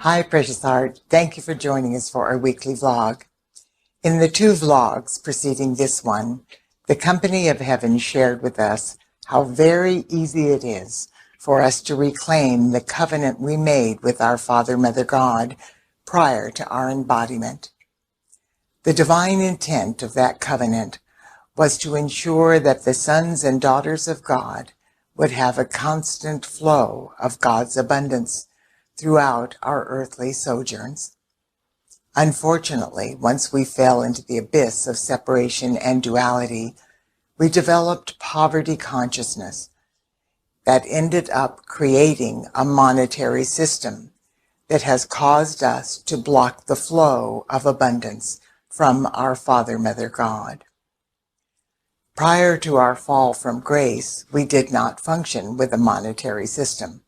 Hi, Precious Heart. Thank you for joining us for our weekly vlog. In the two vlogs preceding this one, the Company of Heaven shared with us how very easy it is for us to reclaim the covenant we made with our Father, Mother God prior to our embodiment. The divine intent of that covenant was to ensure that the sons and daughters of God would have a constant flow of God's abundance throughout our earthly sojourns. Unfortunately, once we fell into the abyss of separation and duality, we developed poverty consciousness that ended up creating a monetary system that has caused us to block the flow of abundance from our Father, Mother God. Prior to our fall from grace, we did not function with a monetary system.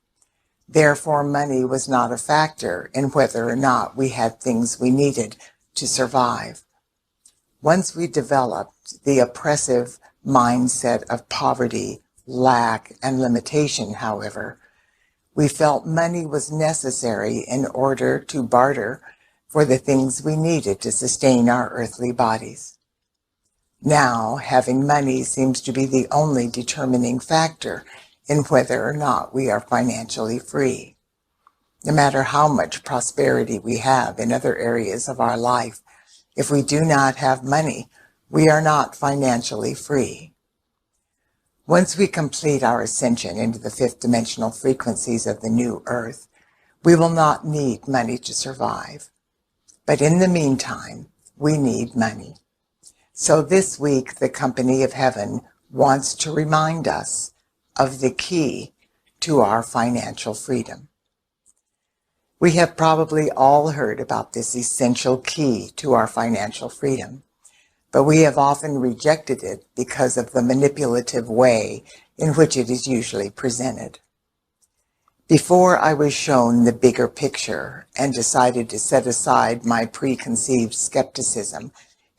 Therefore, money was not a factor in whether or not we had things we needed to survive. Once we developed the oppressive mindset of poverty, lack, and limitation, however, we felt money was necessary in order to barter for the things we needed to sustain our earthly bodies. Now, having money seems to be the only determining factor in whether or not we are financially free. No matter how much prosperity we have in other areas of our life, if we do not have money, we are not financially free. Once we complete our ascension into the fifth dimensional frequencies of the new earth, we will not need money to survive. But in the meantime, we need money. So this week, the Company of Heaven wants to remind us of the key to our financial freedom. We have probably all heard about this essential key to our financial freedom, but we have often rejected it because of the manipulative way in which it is usually presented. Before I was shown the bigger picture and decided to set aside my preconceived skepticism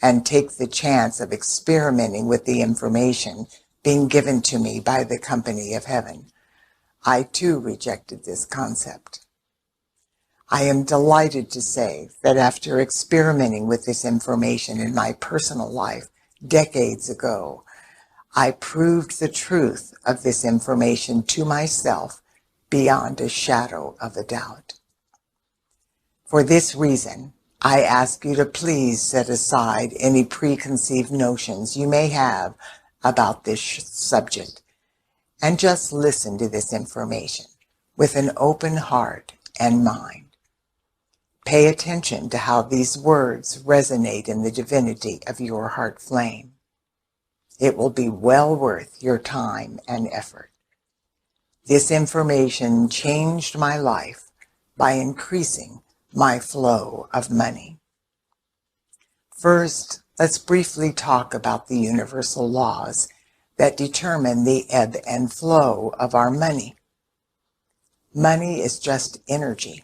and take the chance of experimenting with the information being given to me by the Company of Heaven, I too rejected this concept. I am delighted to say that after experimenting with this information in my personal life decades ago, I proved the truth of this information to myself beyond a shadow of a doubt. For this reason, I ask you to please set aside any preconceived notions you may have about this subject and just listen to this information with an open heart and mind. Pay attention to how these words resonate in the divinity of your heart flame. It will be well worth your time and effort. This information changed my life by increasing my flow of money. First, let's briefly talk about the universal laws that determine the ebb and flow of our money. Money is just energy,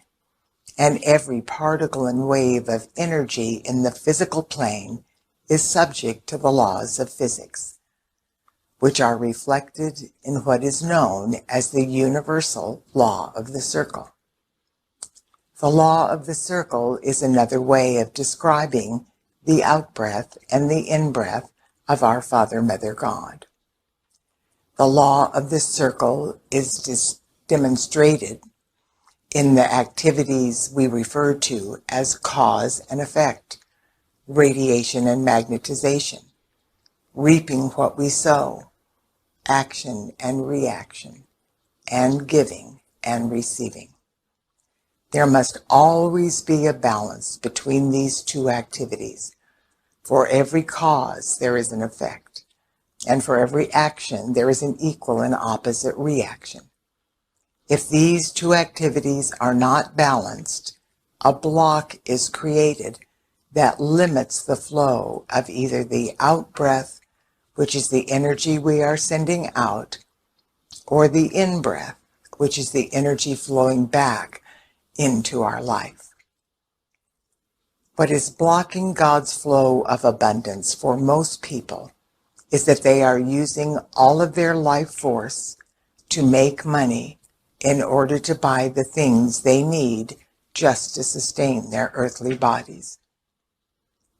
and every particle and wave of energy in the physical plane is subject to the laws of physics, which are reflected in what is known as the universal law of the circle. The law of the circle is another way of describing the out-breath and the in-breath of our Father, Mother God. The law of the circle is demonstrated in the activities we refer to as cause and effect, radiation and magnetization, reaping what we sow, action and reaction, and giving and receiving. There must always be a balance between these two activities. For every cause, there is an effect, and for every action, there is an equal and opposite reaction. If these two activities are not balanced, a block is created that limits the flow of either the out-breath, which is the energy we are sending out, or the in-breath, which is the energy flowing back into our life. What is blocking God's flow of abundance for most people is that they are using all of their life force to make money in order to buy the things they need just to sustain their earthly bodies.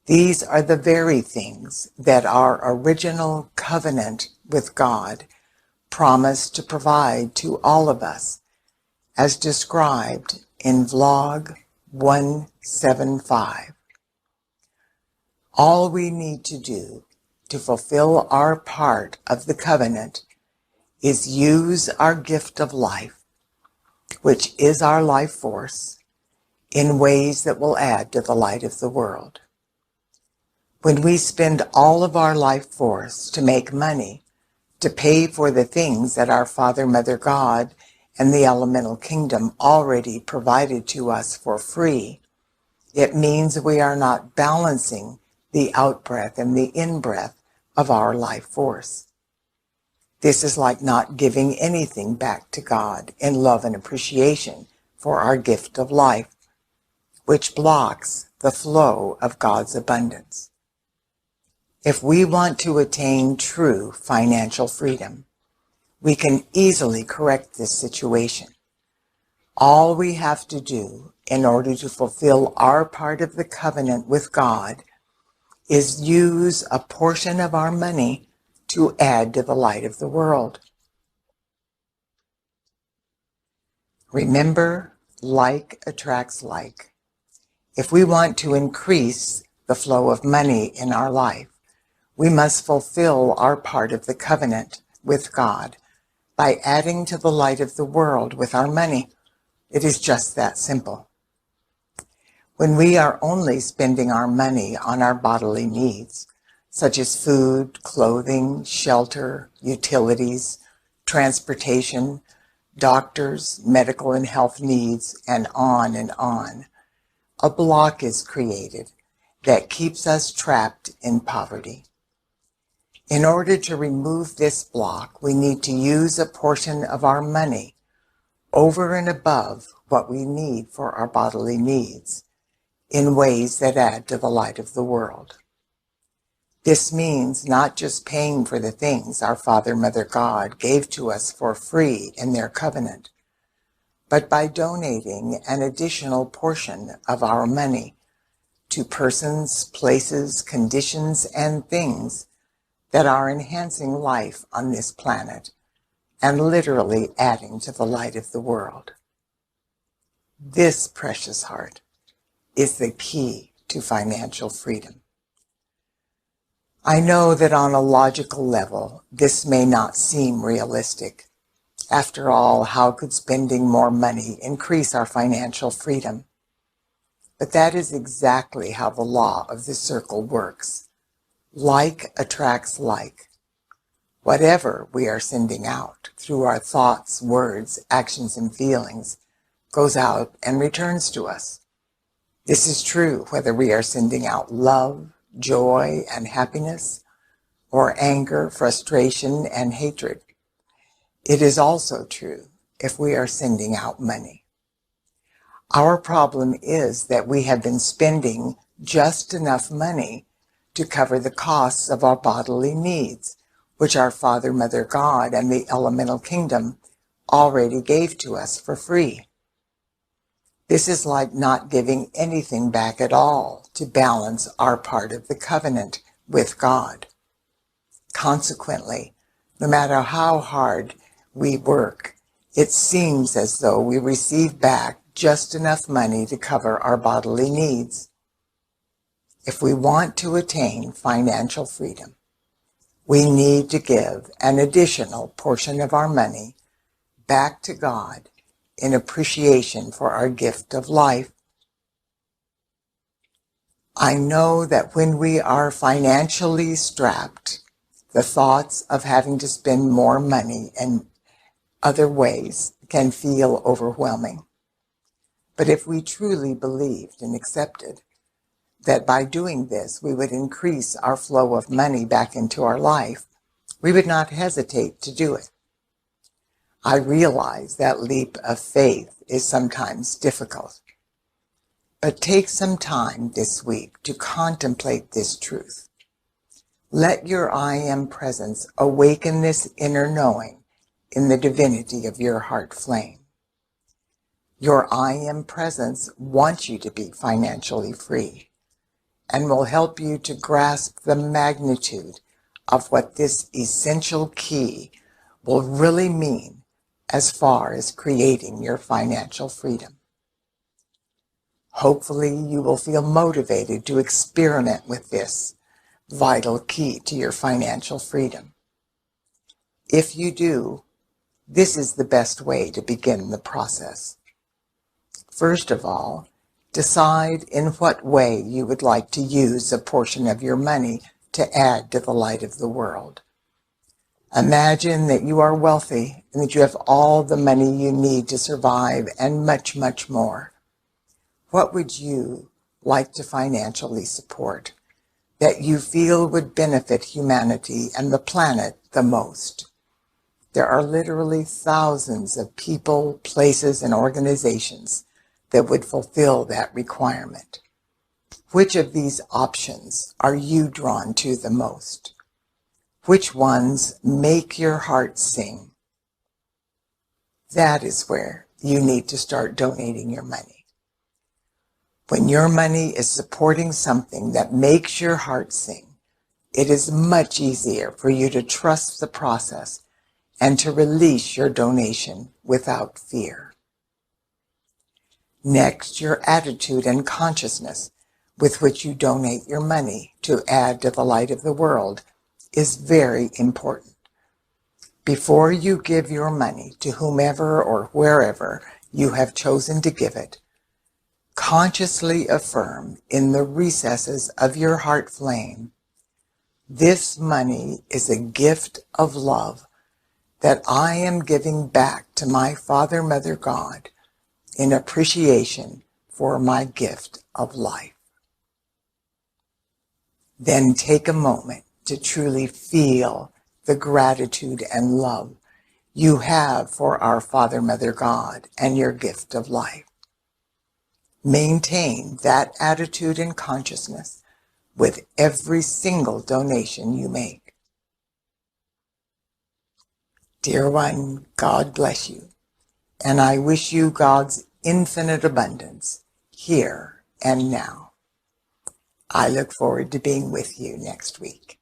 These are the very things that our original covenant with God promised to provide to all of us, as described in Vlog 175. All we need to do to fulfill our part of the covenant is use our gift of life, which is our life force, in ways that will add to the light of the world. When we spend all of our life force to make money, to pay for the things that our Father, Mother, God, and the elemental kingdom already provided to us for free, it means we are not balancing the out-breath and the in-breath of our life force. This is like not giving anything back to God in love and appreciation for our gift of life, which blocks the flow of God's abundance. If we want to attain true financial freedom, we can easily correct this situation. All we have to do in order to fulfill our part of the covenant with God is use a portion of our money to add to the light of the world. Remember, like attracts like. If we want to increase the flow of money in our life, we must fulfill our part of the covenant with God by adding to the light of the world with our money. It is just that simple. When we are only spending our money on our bodily needs, such as food, clothing, shelter, utilities, transportation, doctors, medical and health needs, and on, a block is created that keeps us trapped in poverty. In order to remove this block, we need to use a portion of our money over and above what we need for our bodily needs in ways that add to the light of the world. This means not just paying for the things our Father, Mother, God gave to us for free in their covenant, but by donating an additional portion of our money to persons, places, conditions, and things that are enhancing life on this planet and literally adding to the light of the world. This, precious heart, is the key to financial freedom. I know that on a logical level, this may not seem realistic. After all, how could spending more money increase our financial freedom? But that is exactly how the law of the circle works. Like attracts like. Whatever we are sending out through our thoughts, words, actions, and feelings goes out and returns to us. This is true whether we are sending out love, joy, and happiness, or anger, frustration, and hatred. It is also true if we are sending out money. Our problem is that we have been spending just enough money to cover the costs of our bodily needs, which our Father, Mother, God, and the elemental kingdom already gave to us for free. This is like not giving anything back at all to balance our part of the covenant with God. Consequently, no matter how hard we work, it seems as though we receive back just enough money to cover our bodily needs. If we want to attain financial freedom, we need to give an additional portion of our money back to God in appreciation for our gift of life. I know that when we are financially strapped, the thoughts of having to spend more money in other ways can feel overwhelming. But if we truly believed and accepted that by doing this we would increase our flow of money back into our life, we would not hesitate to do it. I realize that leap of faith is sometimes difficult, but take some time this week to contemplate this truth. Let your I Am presence awaken this inner knowing in the divinity of your heart flame. Your I Am presence wants you to be financially free and will help you to grasp the magnitude of what this essential key will really mean as far as creating your financial freedom. Hopefully, you will feel motivated to experiment with this vital key to your financial freedom. If you do, this is the best way to begin the process. First of all, decide in what way you would like to use a portion of your money to add to the light of the world. Imagine that you are wealthy and that you have all the money you need to survive and much, much more. What would you like to financially support that you feel would benefit humanity and the planet the most? There are literally thousands of people, places, and organizations that would fulfill that requirement. Which of these options are you drawn to the most? Which ones make your heart sing? That is where you need to start donating your money. When your money is supporting something that makes your heart sing, it is much easier for you to trust the process and to release your donation without fear. Next, your attitude and consciousness with which you donate your money to add to the light of the world is very important. Before you give your money to whomever or wherever you have chosen to give it, consciously affirm in the recesses of your heart flame, this money is a gift of love that I am giving back to my Father, Mother, God in appreciation for my gift of life. Then take a moment to truly feel the gratitude and love you have for our Father, Mother, God and your gift of life. Maintain that attitude and consciousness with every single donation you make. Dear one, God bless you, and I wish you God's infinite abundance here and now. I look forward to being with you next week.